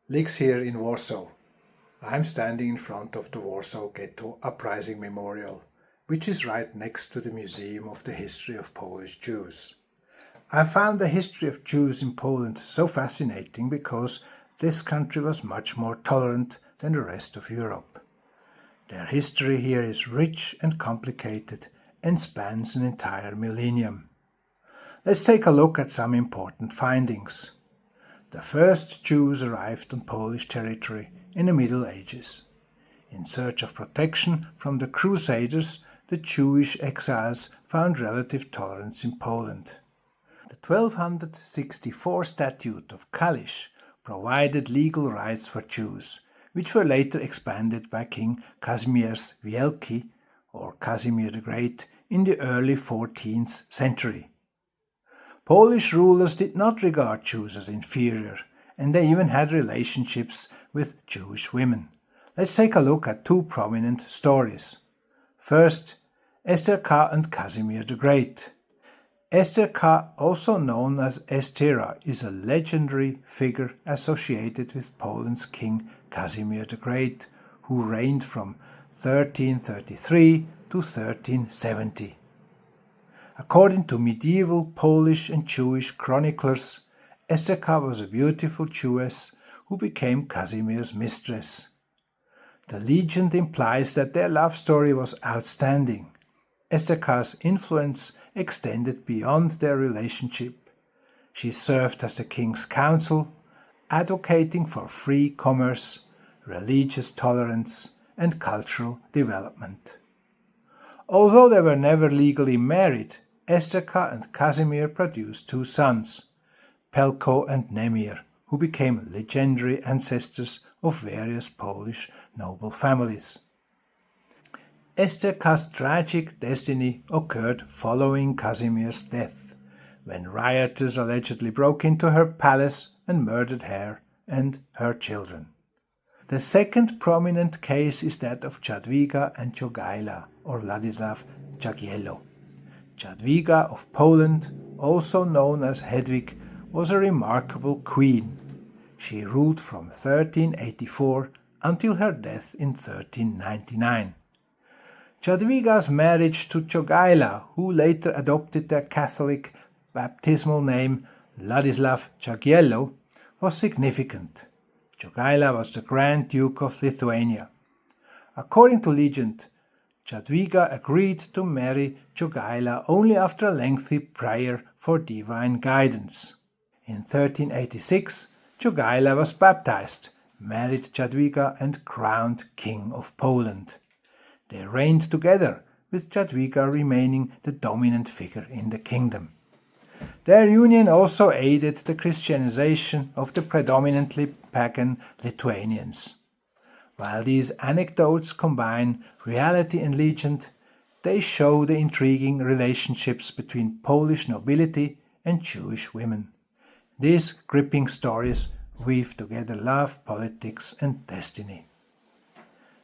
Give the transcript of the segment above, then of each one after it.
Lix here in Warsaw. I'm standing in front of the Warsaw Ghetto Uprising Memorial, which is right next to the Museum of the History of Polish Jews. I found the history of Jews in Poland so fascinating because this country was much more tolerant than the rest of Europe. Their history here is rich and complicated and spans an entire millennium. Let's take a look at some important findings. The first Jews arrived on Polish territory in the Middle Ages. In search of protection from the Crusaders, the Jewish exiles found relative tolerance in Poland. The 1264 Statute of Kalisz provided legal rights for Jews, which were later expanded by King Kazimir Wielki, or Kazimir the Great, in the early 14th century. Polish rulers did not regard Jews as inferior, and they even had relationships with Jewish women. Let's take a look at two prominent stories. First, Esther and Kazimir the Great. Esther, also known as Estera, is a legendary figure associated with Poland's King Kazimir the Great, who reigned from 1333 to 1370. According to medieval Polish and Jewish chroniclers, Esther was a beautiful Jewess who became Kazimier's mistress. The legend implies that their love story was outstanding. Esther's influence extended beyond their relationship. She served as the king's counsel, advocating for free commerce, religious tolerance, and cultural development. Although they were never legally married, Esther and Kazimir produced two sons, Pelko and Nemir, who became legendary ancestors of various Polish noble families. Esther's tragic destiny occurred following Kazimir's death, when rioters allegedly broke into her palace and murdered her and her children. The second prominent case is that of Jadwiga and Jogaila, or Ladislav Jagiello. Jadwiga of Poland, also known as Hedwig, was a remarkable queen. She ruled from 1384 until her death in 1399. Jadwiga's marriage to Jogaila, who later adopted the Catholic baptismal name Ladislav Jagiello, was significant. Jogaila was the Grand Duke of Lithuania. According to legend, Jadwiga agreed to marry Jogaila only after a lengthy prayer for divine guidance. In 1386, Jogaila was baptized, married Jadwiga, and crowned King of Poland. They reigned together, with Jadwiga remaining the dominant figure in the kingdom. Their union also aided the Christianization of the predominantly pagan Lithuanians. While these anecdotes combine reality and legend, they show the intriguing relationships between Polish nobility and Jewish women. These gripping stories weave together love, politics, and destiny.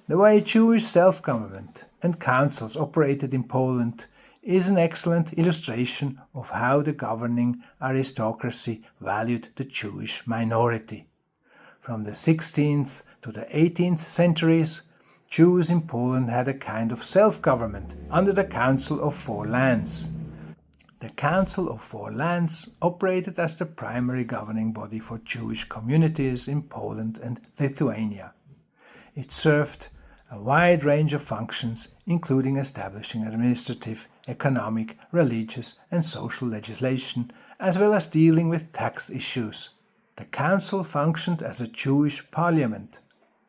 The way Jewish self-government and councils operated in Poland is an excellent illustration of how the governing aristocracy valued the Jewish minority. From the 16th to the 18th centuries, Jews in Poland had a kind of self-government under the Council of Four Lands. The Council of Four Lands operated as the primary governing body for Jewish communities in Poland and Lithuania. It served a wide range of functions, including establishing administrative, economic, religious, and social legislation, as well as dealing with tax issues. The council functioned as a Jewish parliament,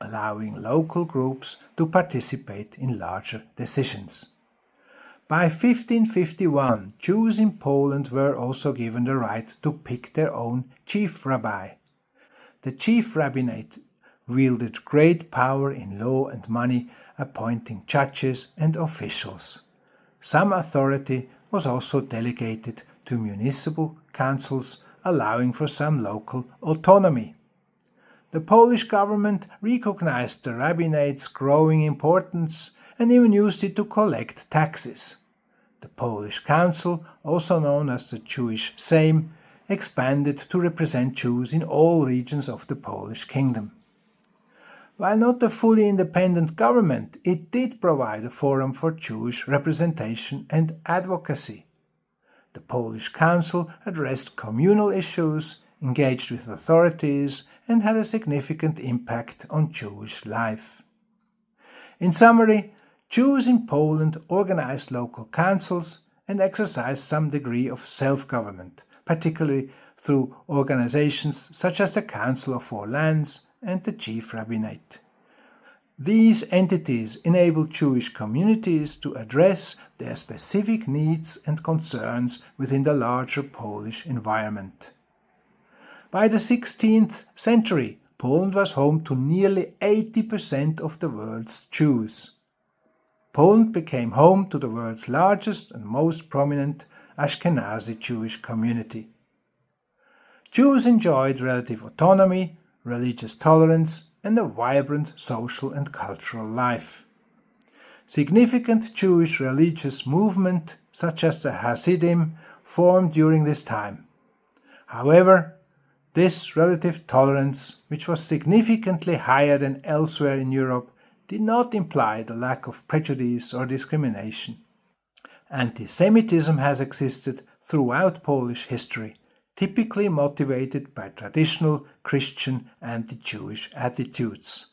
allowing local groups to participate in larger decisions. By 1551, Jews in Poland were also given the right to pick their own chief rabbi. The chief rabbinate wielded great power in law and money, appointing judges and officials. Some authority was also delegated to municipal councils, allowing for some local autonomy. The Polish government recognized the rabbinate's growing importance and even used it to collect taxes. The Polish Council, also known as the Jewish Sejm, expanded to represent Jews in all regions of the Polish kingdom. While not a fully independent government, it did provide a forum for Jewish representation and advocacy. The Polish Council addressed communal issues, engaged with authorities, and had a significant impact on Jewish life. In summary, Jews in Poland organized local councils and exercised some degree of self-government, particularly through organizations such as the Council of Four Lands and the Chief Rabbinate. These entities enabled Jewish communities to address their specific needs and concerns within the larger Polish environment. By the 16th century, Poland was home to nearly 80% of the world's Jews. Poland became home to the world's largest and most prominent Ashkenazi Jewish community. Jews enjoyed relative autonomy, religious tolerance, and a vibrant social and cultural life. Significant Jewish religious movements, such as the Hasidim, formed during this time. However, this relative tolerance, which was significantly higher than elsewhere in Europe, did not imply the lack of prejudice or discrimination. Anti-Semitism has existed throughout Polish history, typically motivated by traditional Christian anti-Jewish attitudes.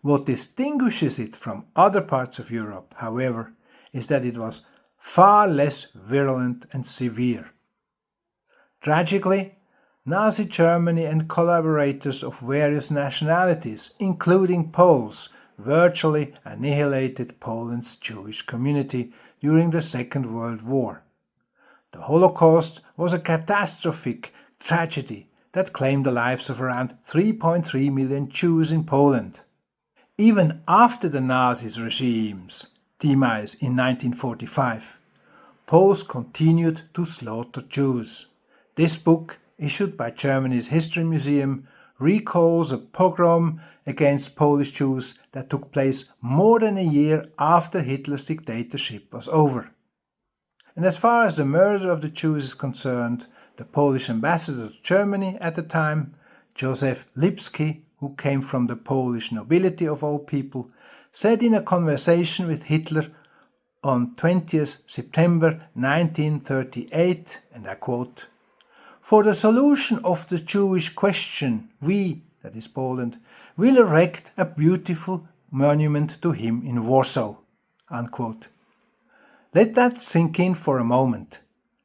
What distinguishes it from other parts of Europe, however, is that it was far less virulent and severe. Tragically, Nazi Germany and collaborators of various nationalities, including Poles, virtually annihilated Poland's Jewish community during the Second World War. The Holocaust was a catastrophic tragedy that claimed the lives of around 3.3 million Jews in Poland. Even after the Nazi regime's demise in 1945, Poles continued to slaughter Jews. This book, issued by Germany's History Museum, recalls a pogrom against Polish Jews that took place more than a year after Hitler's dictatorship was over. And as far as the murder of the Jews is concerned, the Polish ambassador to Germany at the time, Joseph Lipski, who came from the Polish nobility of all people, said in a conversation with Hitler on 20th September 1938, and I quote, "For the solution of the Jewish question, we, that is Poland, will erect a beautiful monument to him in Warsaw." Unquote. Let that sink in for a moment.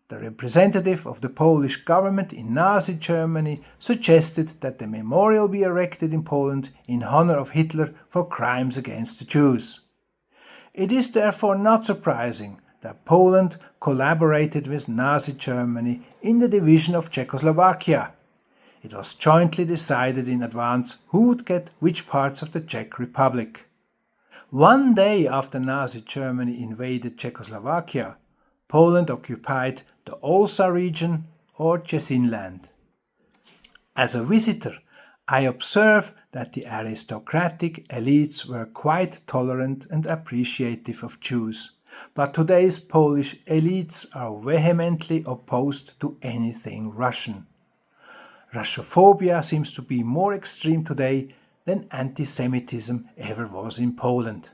The representative of the Polish government in Nazi Germany suggested that the memorial be erected in Poland in honor of Hitler for crimes against the Jews. It is therefore not surprising that Poland collaborated with Nazi Germany in the division of Czechoslovakia. It was jointly decided in advance who would get which parts of the Czech Republic. One day after Nazi Germany invaded Czechoslovakia, Poland occupied the Olsa region or Czesinland. As a visitor, I observe that the aristocratic elites were quite tolerant and appreciative of Jews, but today's Polish elites are vehemently opposed to anything Russian. Russophobia seems to be more extreme today than anti-Semitism ever was in Poland.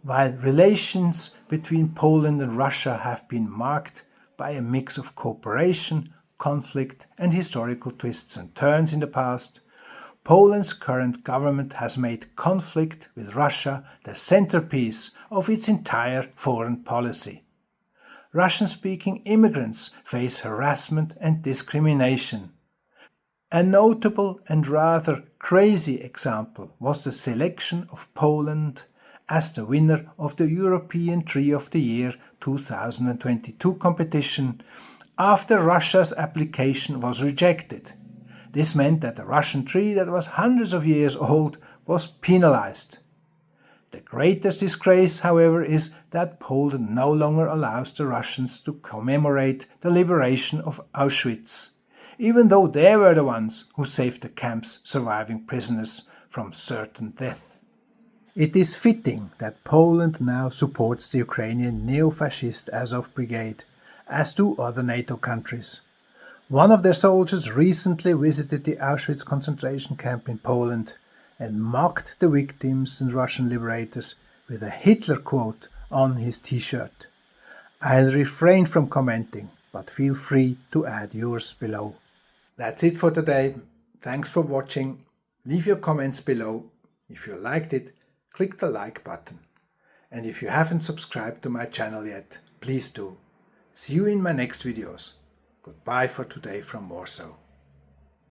While relations between Poland and Russia have been marked by a mix of cooperation, conflict, and historical twists and turns in the past, Poland's current government has made conflict with Russia the centerpiece of its entire foreign policy. Russian-speaking immigrants face harassment and discrimination. A notable and rather crazy example was the selection of Poland as the winner of the European Tree of the Year 2022 competition after Russia's application was rejected. This meant that the Russian tree that was hundreds of years old was penalized. The greatest disgrace, however, is that Poland no longer allows the Russians to commemorate the liberation of Auschwitz, even though they were the ones who saved the camp's surviving prisoners from certain death. It is fitting that Poland now supports the Ukrainian neo-fascist Azov Brigade, as do other NATO countries. One of their soldiers recently visited the Auschwitz concentration camp in Poland and mocked the victims and Russian liberators with a Hitler quote on his t-shirt. I'll refrain from commenting, but feel free to add yours below. That's it for today. Thanks for watching. Leave your comments below. If you liked it, click the like button. And if you haven't subscribed to my channel yet, please do. See you in my next videos. Goodbye for today from Warsaw.